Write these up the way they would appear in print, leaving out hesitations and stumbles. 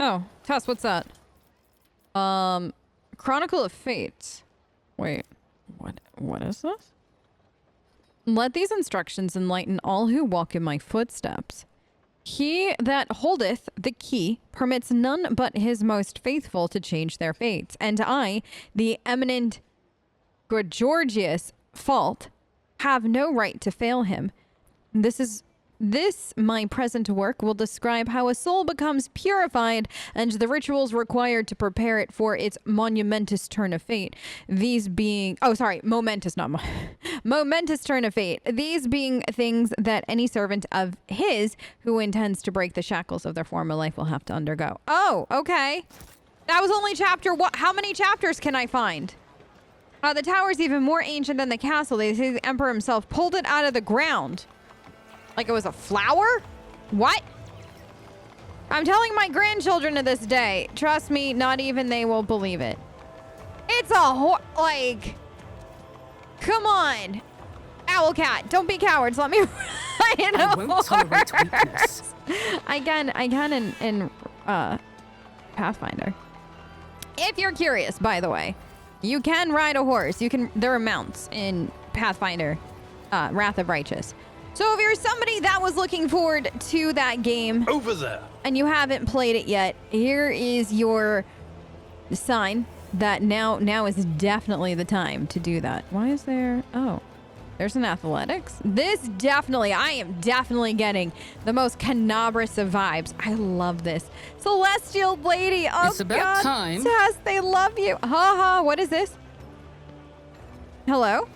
Oh, Tess, what's that? Chronicle of Fates. Wait, what is this? Let these instructions enlighten all who walk in my footsteps. He that holdeth the key permits none but his most faithful to change their fates, and I, the eminent Gregorgius Fault, have no right to fail him. This, my present work, will describe how a soul becomes purified and the rituals required to prepare it for its momentous turn of fate. These being... Oh, sorry. Momentous, not... momentous turn of fate. These being things that any servant of his who intends to break the shackles of their former life will have to undergo. Oh, okay. That was only chapter... What? How many chapters can I find? The tower's even more ancient than the castle. They say the emperor himself pulled it out of the ground. Like it was a flower? What? I'm telling my grandchildren to this day. Trust me, not even they will believe it. It's a like... Come on. Owl cat, don't be cowards. Let me ride a horse. I can in Pathfinder. If you're curious, by the way, you can ride a horse. There are mounts in Pathfinder, Wrath of Righteous. So if you're somebody that was looking forward to that game over there and you haven't played it yet, here is your sign that now is definitely the time to do that. Why is there... Oh, there's an athletics. I am definitely getting the most Canabrus of vibes. I love this. Celestial Lady. Oh, it's about God, time. Tess, they love you. Ha. What is this? Hello?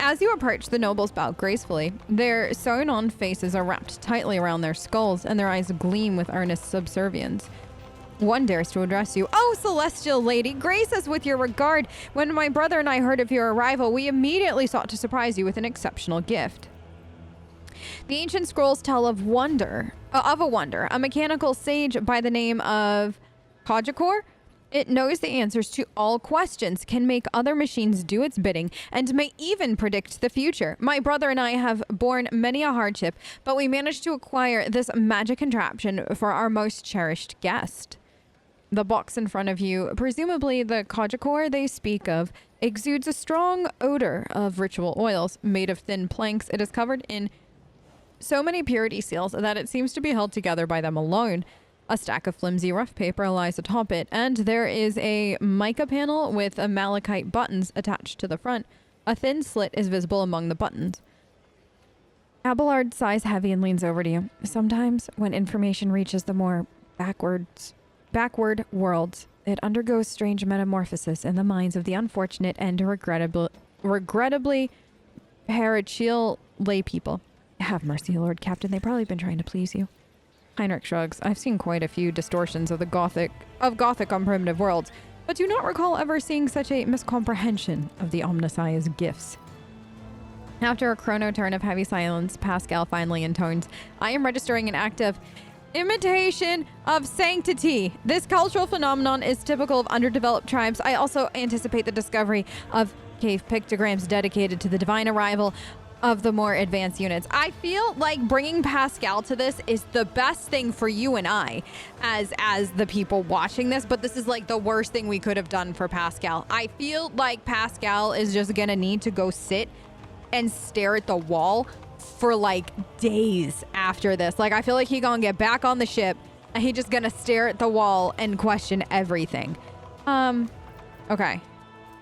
As you approach, the nobles bow gracefully. Their sewn-on faces are wrapped tightly around their skulls, and their eyes gleam with earnest subservience. One dares to address you. Oh, Celestial Lady, grace us with your regard. When my brother and I heard of your arrival, we immediately sought to surprise you with an exceptional gift. The ancient scrolls tell of a wonder. A mechanical sage by the name of Kajikor. It knows the answers to all questions, can make other machines do its bidding, and may even predict the future. My brother and I have borne many a hardship, but we managed to acquire this magic contraption for our most cherished guest. The box in front of you, presumably the Kajikor they speak of, exudes a strong odor of ritual oils. Made of thin planks, it is covered in so many purity seals that it seems to be held together by them alone. A stack of flimsy rough paper lies atop it, and there is a mica panel with malachite buttons attached to the front. A thin slit is visible among the buttons. Abelard sighs heavy and leans over to you. Sometimes, when information reaches the more backward worlds, it undergoes strange metamorphosis in the minds of the unfortunate and regrettably parachial lay people. Have mercy, Lord Captain. They've probably been trying to please you. Heinrich shrugs. I've seen quite a few distortions of Gothic on primitive worlds, but do not recall ever seeing such a miscomprehension of the Omnissiah's gifts. After a chrono turn of heavy silence, Pascal finally intones, I am registering an act of imitation of sanctity. This cultural phenomenon is typical of underdeveloped tribes. I also anticipate the discovery of cave pictograms dedicated to the divine arrival of the more advanced units. I feel like bringing Pascal to this is the best thing for you and I as the people watching this, but this is like the worst thing we could have done for Pascal. I feel like Pascal is just gonna need to go sit and stare at the wall for like days after this. Like, I feel like he gonna get back on the ship and he just gonna stare at the wall and question everything. Okay.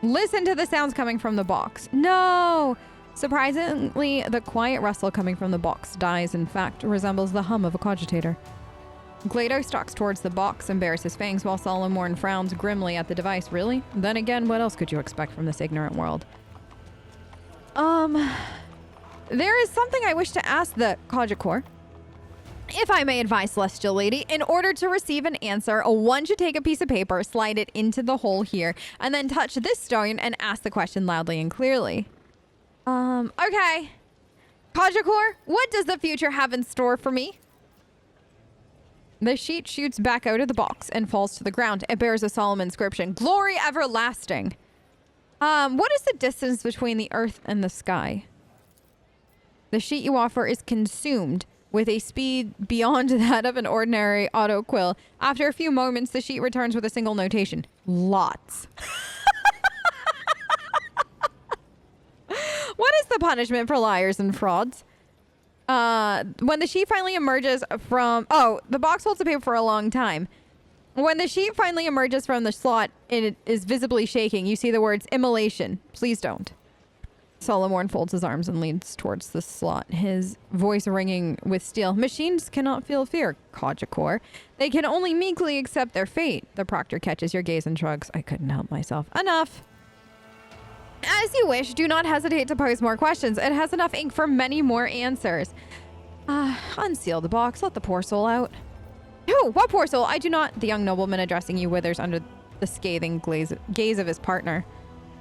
Listen to the sounds coming from the box. No! Surprisingly, the quiet rustle coming from the box dies, in fact, resembles the hum of a cogitator. Glado stalks towards the box and bares his fangs while Solomorn frowns grimly at the device. Really? Then again, what else could you expect from this ignorant world? There is something I wish to ask the Kajikor. If I may advise, Celestial Lady, in order to receive an answer, one should take a piece of paper, slide it into the hole here, and then touch this stone and ask the question loudly and clearly. Okay. Kajikor, what does the future have in store for me? The sheet shoots back out of the box and falls to the ground. It bears a solemn inscription. Glory everlasting. What is the distance between the earth and the sky? The sheet you offer is consumed with a speed beyond that of an ordinary auto quill. After a few moments, the sheet returns with a single notation. Lots. What is the punishment for liars and frauds? When the sheet finally emerges from... Oh, the box holds the paper for a long time. When the sheet finally emerges from the slot and it is visibly shaking, you see the words immolation. Please don't. Solomon folds his arms and leans towards the slot, his voice ringing with steel. Machines cannot feel fear, Kajikor. They can only meekly accept their fate. The proctor catches your gaze and shrugs. I couldn't help myself. Enough. As you wish, do not hesitate to pose more questions. It has enough ink for many more answers. Unseal the box. Let the poor soul out. Who? What poor soul? I do not. The young nobleman addressing you withers under the scathing gaze of his partner.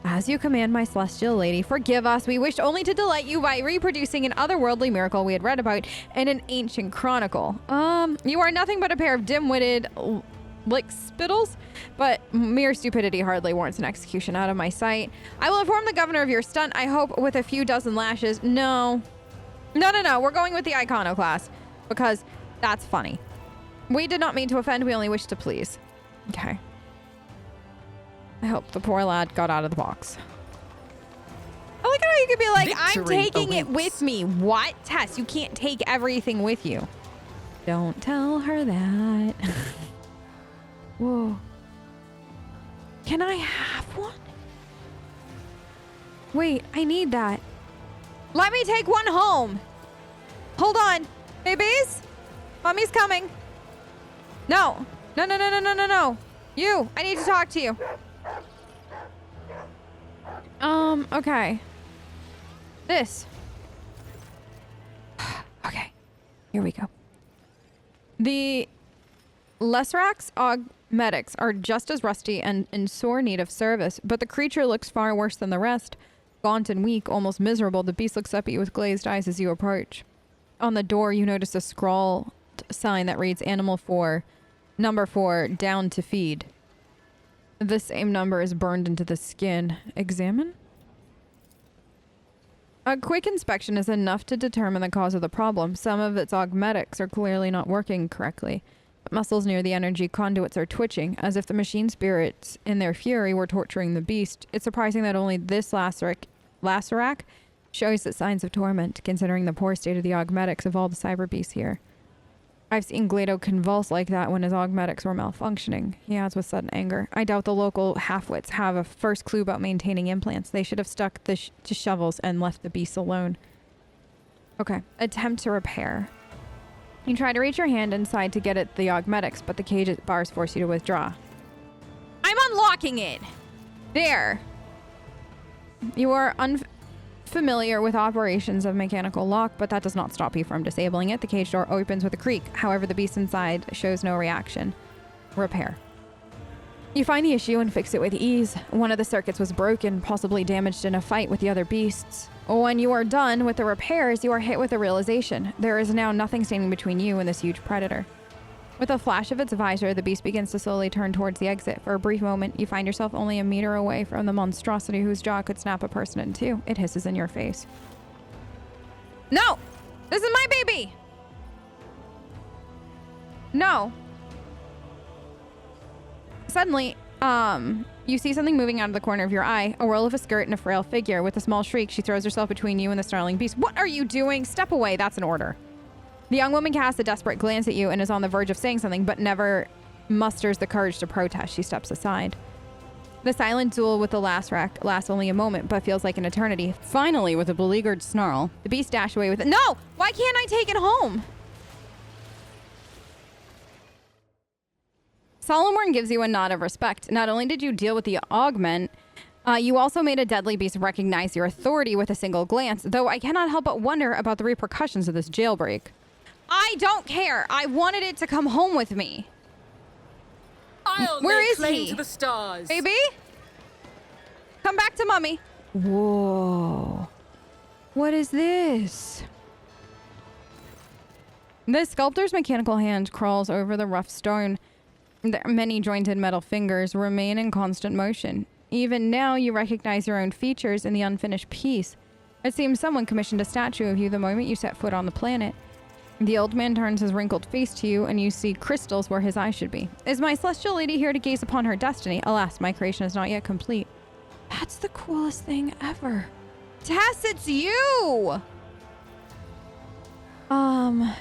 As you command, my celestial lady, forgive us. We wished only to delight you by reproducing an otherworldly miracle we had read about in an ancient chronicle. You are nothing but a pair of dim-witted lickspittles, but mere stupidity hardly warrants an execution out of my sight. I will inform the governor of your stunt, I hope with a few dozen lashes. No. We're going with the iconoclast because that's funny. We did not mean to offend. We only wish to please. Okay. I hope the poor lad got out of the box. I like how you could be like, I'm taking it with me. What? Tess, you can't take everything with you. Don't tell her that. Whoa. Can I have one? Wait, I need that. Let me take one home. Hold on. Babies? Mommy's coming. No. No. You, I need to talk to you. Okay. This. Okay. Here we go. The Lesrax augmetics are just as rusty and in sore need of service, but the creature looks far worse than the rest. Gaunt and weak, almost miserable, the beast looks up at you with glazed eyes as you approach. On the door, you notice a scrawled sign that reads Animal 4, Number 4, down to feed. The same number is burned into the skin. Examine? A quick inspection is enough to determine the cause of the problem. Some of its augmetics are clearly not working correctly. Muscles near the energy conduits are twitching, as if the machine spirits, in their fury, were torturing the beast. It's surprising that only this Lacerac shows the signs of torment, considering the poor state of the augmetics of all the cyber beasts here. I've seen Glado convulse like that when his augmetics were malfunctioning, he adds with sudden anger. I doubt the local half-wits have a first clue about maintaining implants. They should have stuck to shovels and left the beasts alone. Okay. Attempt to repair. You try to reach your hand inside to get at the augmetics, but the cage bars force you to withdraw. I'm unlocking it! There! You are unfamiliar with operations of mechanical lock, but that does not stop you from disabling it. The cage door opens with a creak. However, the beast inside shows no reaction. Repair. You find the issue and fix it with ease. One of the circuits was broken, possibly damaged in a fight with the other beasts. When you are done with the repairs, you are hit with a realization. There is now nothing standing between you and this huge predator. With a flash of its visor, the beast begins to slowly turn towards the exit. For a brief moment, you find yourself only a meter away from the monstrosity whose jaw could snap a person in two. It hisses in your face. No! This is my baby! No. Suddenly, you see something moving out of the corner of your eye, a whirl of a skirt and a frail figure. With a small shriek, she throws herself between you and the snarling beast. What are you doing? Step away. That's an order. The young woman casts a desperate glance at you and is on the verge of saying something, but never musters the courage to protest. She steps aside. The silent duel with the Lacerac lasts only a moment, but feels like an eternity. Finally, with a beleaguered snarl, the beast dashed away with it. No! Why can't I take it home? Solomon gives you a nod of respect. Not only did you deal with the augment, you also made a deadly beast recognize your authority with a single glance, though I cannot help but wonder about the repercussions of this jailbreak. I don't care. I wanted it to come home with me. Where is he? To the stars. Baby? Come back to mommy. Whoa. What is this? The sculptor's mechanical hand crawls over the rough stone. Their many jointed metal fingers remain in constant motion. Even now, you recognize your own features in the unfinished piece. It seems someone commissioned a statue of you the moment you set foot on the planet. The old man turns his wrinkled face to you, and you see crystals where his eyes should be. Is my celestial lady here to gaze upon her destiny? Alas, my creation is not yet complete. That's the coolest thing ever. Tess, it's you! Can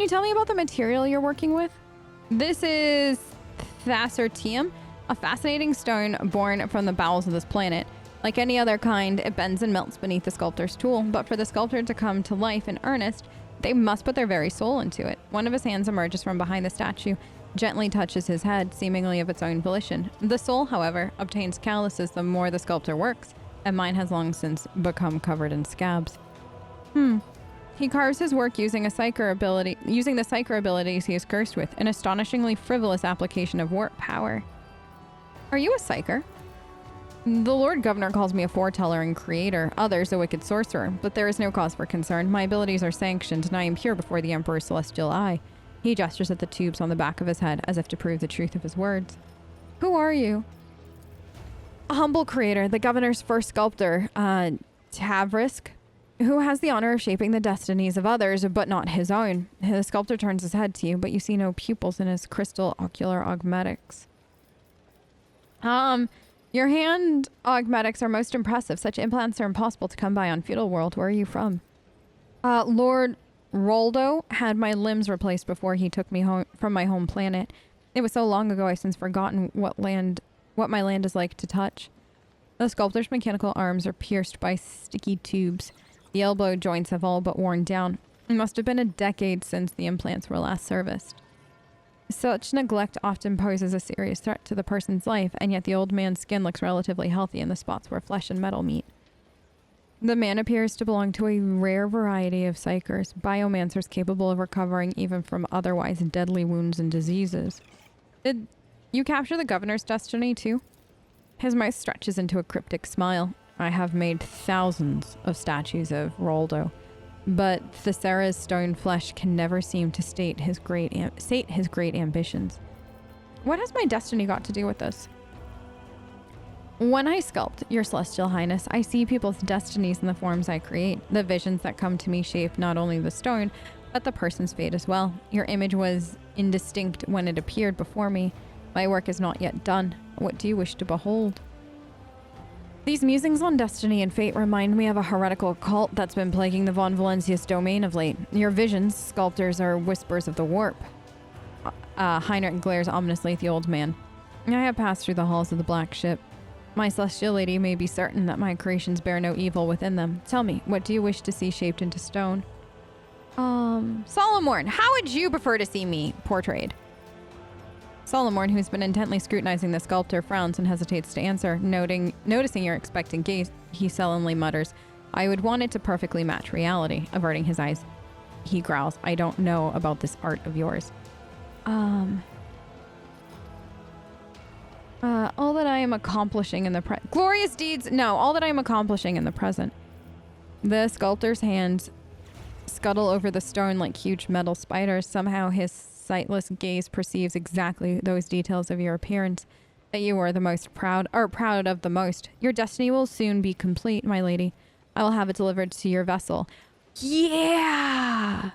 you tell me about the material you're working with? This is Thacertium, a fascinating stone born from the bowels of this planet. Like any other kind, it bends and melts beneath the sculptor's tool, but for the sculptor to come to life in earnest, they must put their very soul into it. One of his hands emerges from behind the statue, gently touches his head, seemingly of its own volition. The soul, however, obtains calluses the more the sculptor works, and mine has long since become covered in scabs. He carves his work using the psyker abilities he is cursed with, an astonishingly frivolous application of warp power. Are you a psyker? The Lord Governor calls me a foreteller and creator, others a wicked sorcerer, but there is no cause for concern. My abilities are sanctioned, and I am pure before the Emperor's celestial eye. He gestures at the tubes on the back of his head, as if to prove the truth of his words. Who are you? A humble creator, the Governor's first sculptor, Tavrisk, who has the honor of shaping the destinies of others, but not his own. The sculptor turns his head to you, but you see no pupils in his crystal ocular augmetics. Your hand augmetics are most impressive. Such implants are impossible to come by on Feudal World. Where are you from? Lord Roldo had my limbs replaced before he took me home from my home planet. It was so long ago I've since forgotten what my land is like to touch. The sculptor's mechanical arms are pierced by sticky tubes. The elbow joints have all but worn down. It must have been a decade since the implants were last serviced. Such neglect often poses a serious threat to the person's life, and yet the old man's skin looks relatively healthy in the spots where flesh and metal meet. The man appears to belong to a rare variety of psychers, biomancers capable of recovering even from otherwise deadly wounds and diseases. Did you capture the Governor's destiny too? His mouth stretches into a cryptic smile. I have made thousands of statues of Roldo, but Thessera's stone flesh can never seem to sate his great ambitions. What has my destiny got to do with this? When I sculpt, Your Celestial Highness, I see people's destinies in the forms I create. The visions that come to me shape not only the stone, but the person's fate as well. Your image was indistinct when it appeared before me. My work is not yet done. What do you wish to behold? These musings on destiny and fate remind me of a heretical cult that's been plaguing the Von Valencius domain of late. Your visions, sculptors, are whispers of the warp. Heinrich glares ominously at the old man. I have passed through the halls of the Black Ship. My celestial lady may be certain that my creations bear no evil within them. Tell me, what do you wish to see shaped into stone? Solomorn, how would you prefer to see me portrayed? Solomorn, who's been intently scrutinizing the sculptor, frowns and hesitates to answer. Noticing your expectant gaze, he sullenly mutters, I would want it to perfectly match reality. Averting his eyes, he growls, I don't know about this art of yours. All that I am accomplishing in the glorious deeds. No, all that I am accomplishing in the present. The sculptor's hands scuttle over the stone like huge metal spiders. Somehow his sightless gaze perceives exactly those details of your appearance that you are the most proud of the most. Your destiny will soon be complete, my lady. I will have it delivered to your vessel. Yeah!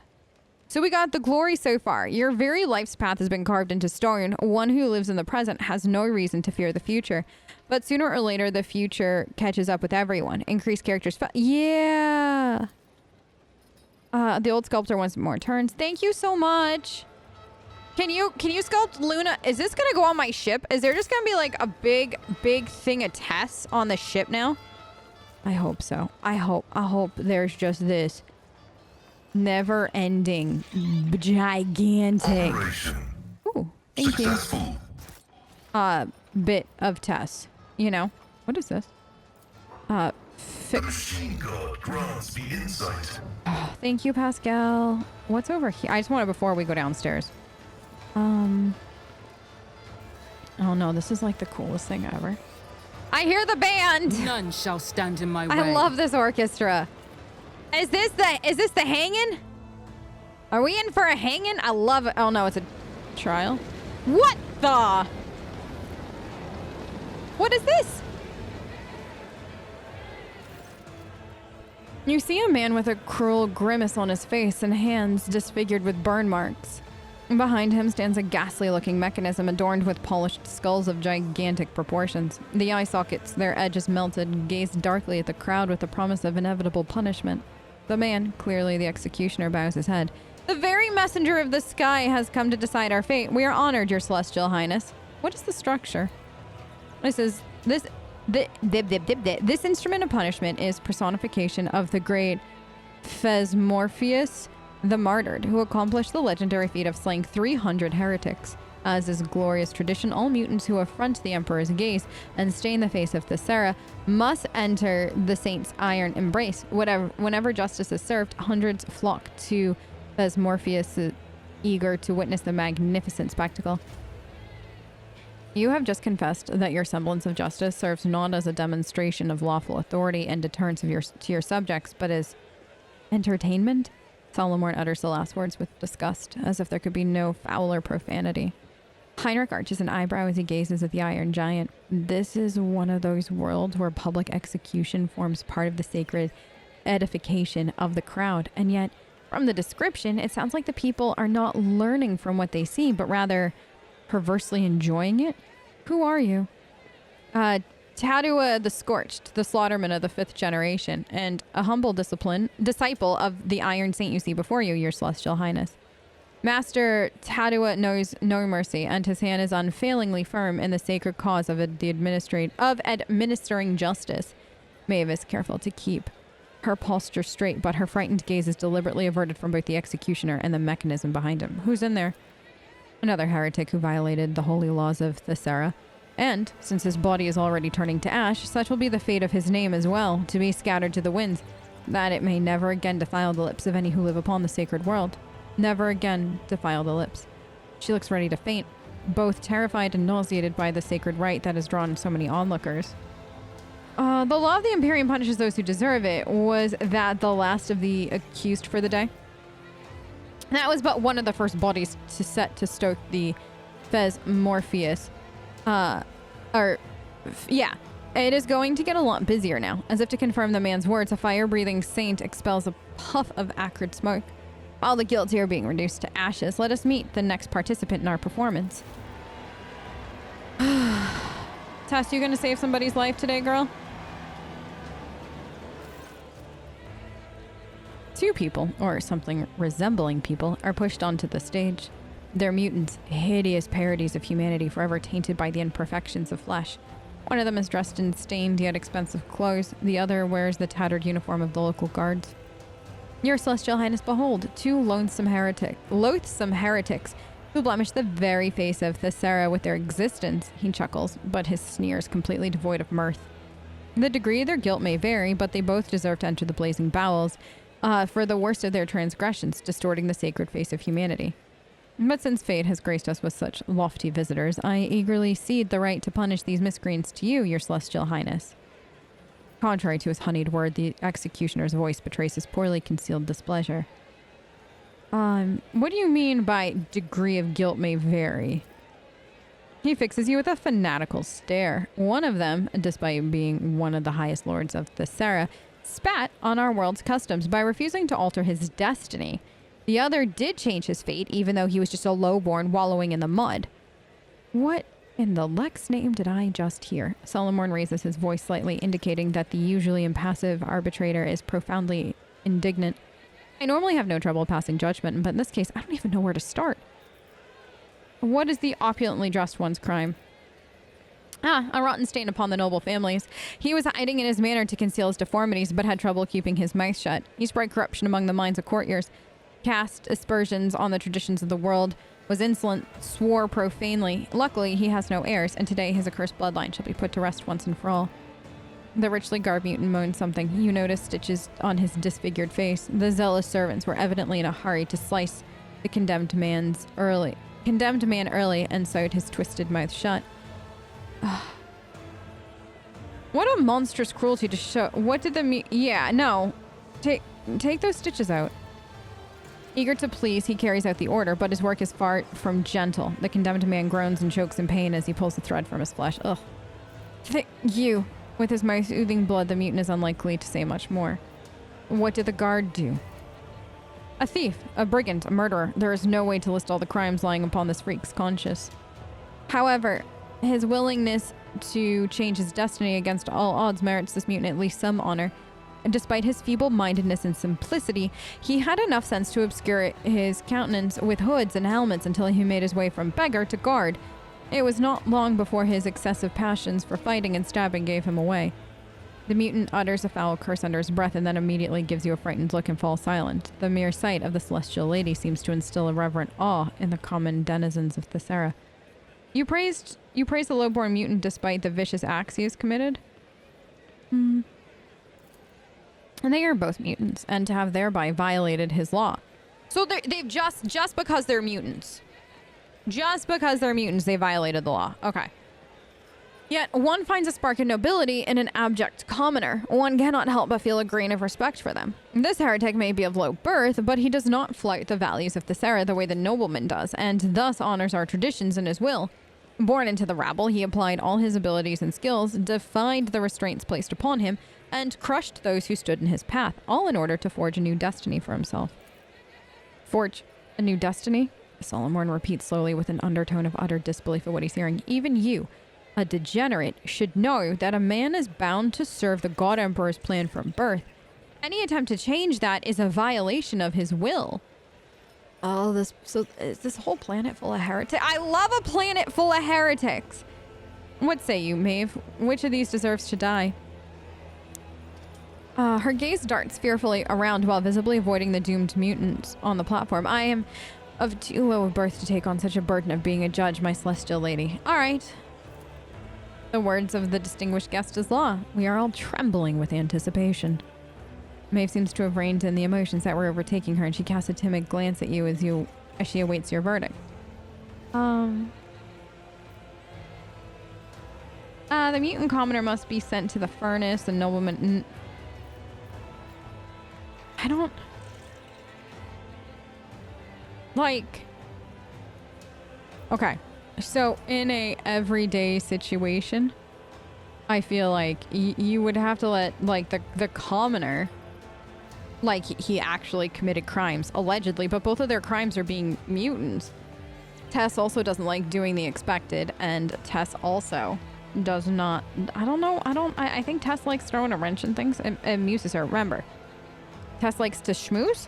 So we got the glory so far. Your very life's path has been carved into stone. One who lives in the present has no reason to fear the future. But sooner or later, the future catches up with everyone. Increased characters. Yeah! The old sculptor wants more turns. Thank you so much. Can you sculpt Luna? Is this gonna go on my ship? Is there just gonna be like a big thing of Tess on the ship now? I hope so. I hope there's just this never-ending, gigantic. Ooh, thank you. Bit of Tess. You know, what is this? Machine God grants me insight. Oh, thank you, Pascal. What's over here? I just want it before we go downstairs. Oh no, this is like the coolest thing ever. I hear the band. None shall stand in my way. I love this orchestra. Is this the hanging? Are we in for a hanging? I love it. Oh no, it's a trial. What the? What is this? You see a man with a cruel grimace on his face and hands disfigured with burn marks. Behind him stands a ghastly-looking mechanism adorned with polished skulls of gigantic proportions. The eye sockets, their edges melted, gaze darkly at the crowd with the promise of inevitable punishment. The man, clearly the executioner, bows his head. The very messenger of the sky has come to decide our fate. We are honored, your celestial highness. What is the structure? This instrument of punishment is personification of the great Thesmorpheus the Martyred, who accomplished the legendary feat of slaying 300 heretics. As is glorious tradition, all mutants who affront the Emperor's gaze and stain the face of Thessera must enter the saint's iron embrace. Whenever justice is served, hundreds flock to Thesmorpheus, eager to witness the magnificent spectacle. You have just confessed that your semblance of justice serves not as a demonstration of lawful authority and deterrence to your subjects, but as entertainment? Solomon utters the last words with disgust, as if there could be no fouler profanity. Heinrich arches an eyebrow as he gazes at the Iron Giant. This is one of those worlds where public execution forms part of the sacred edification of the crowd, and yet, from the description, it sounds like the people are not learning from what they see, but rather perversely enjoying it. Who are you? Tadua the Scorched, the slaughterman of the 5th generation, and a humble disciple of the Iron Saint you see before you, your celestial highness. Master Tadua knows no mercy, and his hand is unfailingly firm in the sacred cause of administering justice. Maeve is careful to keep her posture straight, but her frightened gaze is deliberately averted from both the executioner and the mechanism behind him. Who's in there? Another heretic who violated the holy laws of Thessera. And, since his body is already turning to ash, such will be the fate of his name as well, to be scattered to the winds, that it may never again defile the lips of any who live upon the sacred world. Never again defile the lips. She looks ready to faint, both terrified and nauseated by the sacred rite that has drawn so many onlookers. The law of the Imperium punishes those who deserve it. Was that the last of the accused for the day? That was but one of the first bodies to set to stoke the Thesmorpheus. It is going to get a lot busier now. As if to confirm the man's words, a fire-breathing saint expels a puff of acrid smoke. While the guilty are being reduced to ashes, let us meet the next participant in our performance. Tess, you gonna save somebody's life today, girl? 2 people, or something resembling people, are pushed onto the stage. They're mutants, hideous parodies of humanity forever tainted by the imperfections of flesh. One of them is dressed in stained yet expensive clothes. The other wears the tattered uniform of the local guards. Your Celestial Highness, behold, 2 loathsome heretics who blemish the very face of Thessera with their existence. He chuckles, but his sneer is completely devoid of mirth. The degree of their guilt may vary, but they both deserve to enter the blazing bowels for the worst of their transgressions, distorting the sacred face of humanity. But since fate has graced us with such lofty visitors, I eagerly cede the right to punish these miscreants to you, your Celestial Highness. Contrary to his honeyed word, the executioner's voice betrays his poorly concealed displeasure. What do you mean by degree of guilt may vary? He fixes you with a fanatical stare. One of them, despite being one of the highest lords of Thessera, spat on our world's customs by refusing to alter his destiny. The other did change his fate, even though he was just a lowborn wallowing in the mud. What in the Lex name did I just hear? Solomon raises his voice slightly, indicating that the usually impassive arbitrator is profoundly indignant. I normally have no trouble passing judgment, but in this case, I don't even know where to start. What is the opulently dressed one's crime? A rotten stain upon the noble families. He was hiding in his manner to conceal his deformities, but had trouble keeping his mouth shut. He spread corruption among the minds of courtiers, cast aspersions on the traditions of the world, was insolent, swore profanely. Luckily, he has no heirs, and today his accursed bloodline shall be put to rest once and for all. The richly garbed mutant moaned something. You noticed stitches on his disfigured face. The zealous servants were evidently in a hurry to slice the condemned man early, and sewed his twisted mouth shut. What a monstrous cruelty to show. What did the yeah, no. Take those stitches out. Eager to please, he carries out the order, but his work is far from gentle. The condemned man groans and chokes in pain as he pulls the thread from his flesh. Ugh. You. With his mouth oozing blood, the mutant is unlikely to say much more. What did the guard do? A thief, a brigand, a murderer. There is no way to list all the crimes lying upon this freak's conscience. However, his willingness to change his destiny against all odds merits this mutant at least some honor. And despite his feeble-mindedness and simplicity, he had enough sense to obscure his countenance with hoods and helmets until he made his way from beggar to guard. It was not long before his excessive passions for fighting and stabbing gave him away. The mutant utters a foul curse under his breath and then immediately gives you a frightened look and falls silent. The mere sight of the celestial lady seems to instill a reverent awe in the common denizens of Thessera. You praised the low-born mutant despite the vicious acts he has committed? And they are both mutants, and to have thereby violated his law. So they've just because they're mutants. Just because they're mutants, they violated the law. Okay. Yet, one finds a spark of nobility in an abject commoner. One cannot help but feel a grain of respect for them. This heretic may be of low birth, but he does not flout the values of Thessera the way the nobleman does, and thus honors our traditions in his will. Born into the rabble, he applied all his abilities and skills, defied the restraints placed upon him, and crushed those who stood in his path, all in order to forge a new destiny for himself. Forge a new destiny? Solomon repeats slowly with an undertone of utter disbelief at what he's hearing. Even you, a degenerate, should know that a man is bound to serve the God Emperor's plan from birth. Any attempt to change that is a violation of his will. Oh, so is this whole planet full of heretics? I love a planet full of heretics. What say you, Maeve? Which of these deserves to die? Her gaze darts fearfully around while visibly avoiding the doomed mutants on the platform. I am of too low a birth to take on such a burden of being a judge, my celestial lady. All right. The words of the distinguished guest is law. We are all trembling with anticipation. Maeve seems to have reined in the emotions that were overtaking her, and she casts a timid glance at you as she awaits your verdict. The mutant commoner must be sent to the furnace. The nobleman... I don't... Like... Okay. So, in a everyday situation, I feel like you would have to let, like, the commoner... Like, he actually committed crimes, allegedly, but both of their crimes are being mutants. Tess also doesn't like doing the expected, and Tess also does not... I don't know. I think Tess likes throwing a wrench in things. It amuses her. Remember, Tess likes to schmooze.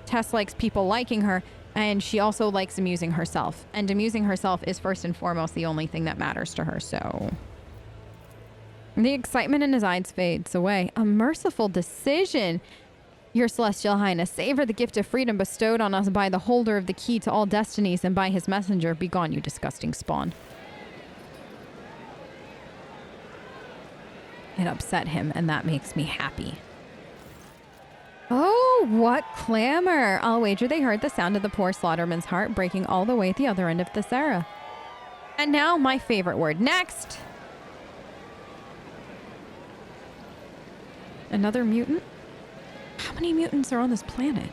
Tess likes people liking her, and she also likes amusing herself. And amusing herself is first and foremost the only thing that matters to her, so... The excitement in his eyes fades away. A merciful decision. Your Celestial Highness, savor the gift of freedom bestowed on us by the holder of the key to all destinies and by his messenger. Begone, you disgusting spawn. It upset him, and that makes me happy. Oh, what clamor! I'll wager they heard the sound of the poor slaughterman's heart breaking all the way at the other end of Thessera. And now, my favorite word. Next! Another mutant? How many mutants are on this planet?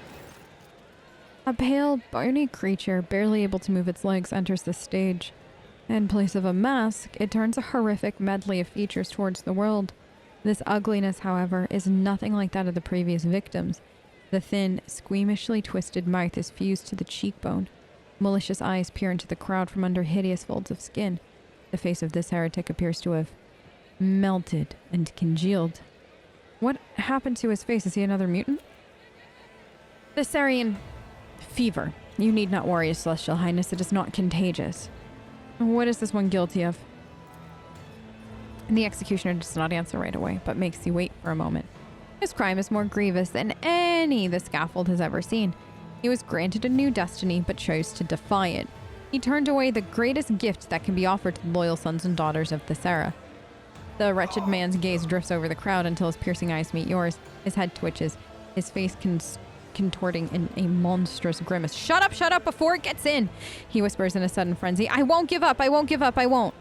A pale, bony creature, barely able to move its legs, enters the stage. In place of a mask, it turns a horrific medley of features towards the world. This ugliness, however, is nothing like that of the previous victims. The thin, squeamishly twisted mouth is fused to the cheekbone. Malicious eyes peer into the crowd from under hideous folds of skin. The face of this heretic appears to have melted and congealed. What happened to his face? Is he another mutant? Thesserian fever. You need not worry, Celestial Highness. It is not contagious. What is this one guilty of? And the executioner does not answer right away, but makes you wait for a moment. His crime is more grievous than any the scaffold has ever seen. He was granted a new destiny, but chose to defy it. He turned away the greatest gift that can be offered to the loyal sons and daughters of Thessera. The wretched man's gaze drifts over the crowd until his piercing eyes meet yours. His head twitches, his face contorting in a monstrous grimace. Shut up before it gets in, he whispers in a sudden frenzy. I won't give up, I won't give up, I won't.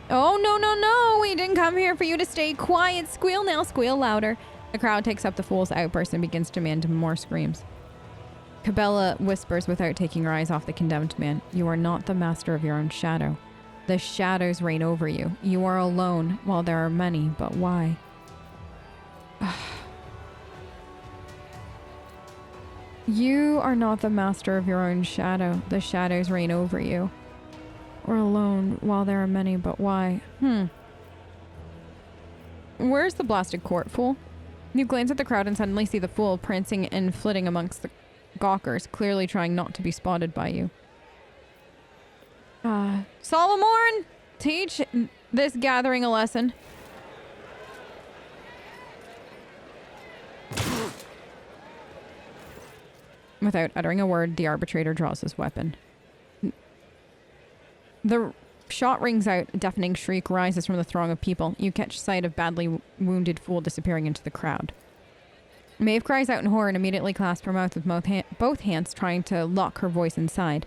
Oh, no, we didn't come here for you to stay quiet. Squeal now, squeal louder. The crowd takes up the fool's outburst and begins to demand more screams. Cabela whispers without taking her eyes off the condemned man. You are not the master of your own shadow. The shadows reign over you. You are alone while there are many, but why? You are not the master of your own shadow. The shadows reign over you. Or alone, while there are many, but why? Where's the blasted court, fool? You glance at the crowd and suddenly see the fool prancing and flitting amongst the gawkers, clearly trying not to be spotted by you. Solomon, teach this gathering a lesson. Without uttering a word, the arbitrator draws his weapon. The shot rings out, a deafening shriek rises from the throng of people. You catch sight of badly wounded fool disappearing into the crowd. Maeve cries out in horror and immediately clasps her mouth with both hands, trying to lock her voice inside.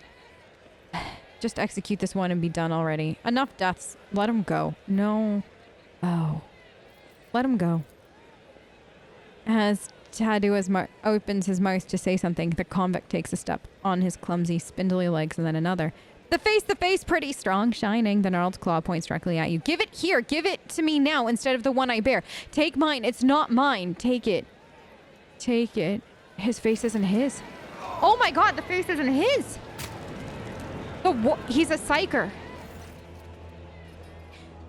Just execute this one and be done already. Enough deaths. Let him go. No. Oh. Let him go. As Tadu opens his mouth to say something, the convict takes a step on his clumsy, spindly legs and then another. The face, pretty strong, shining. The gnarled claw points directly at you. Give it here. Give it to me now instead of the one I bear. Take mine. It's not mine. Take it. Take it. His face isn't his. Oh my god, the face isn't his. He's a psyker.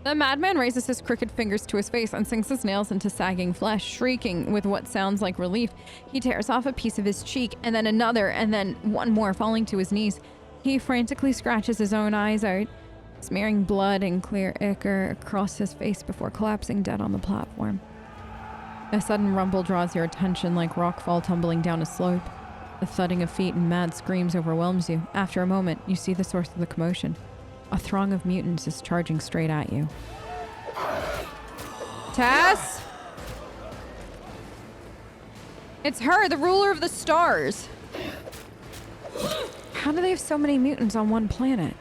The madman raises his crooked fingers to his face and sinks his nails into sagging flesh, shrieking with what sounds like relief. He tears off a piece of his cheek, and then another, and then one more, falling to his knees. He frantically scratches his own eyes out, smearing blood and clear ichor across his face before collapsing dead on the platform. A sudden rumble draws your attention like rockfall tumbling down a slope. The thudding of feet and mad screams overwhelms you. After a moment, you see the source of the commotion. A throng of mutants is charging straight at you. Tess! It's her, the ruler of the stars! How do they have so many mutants on one planet?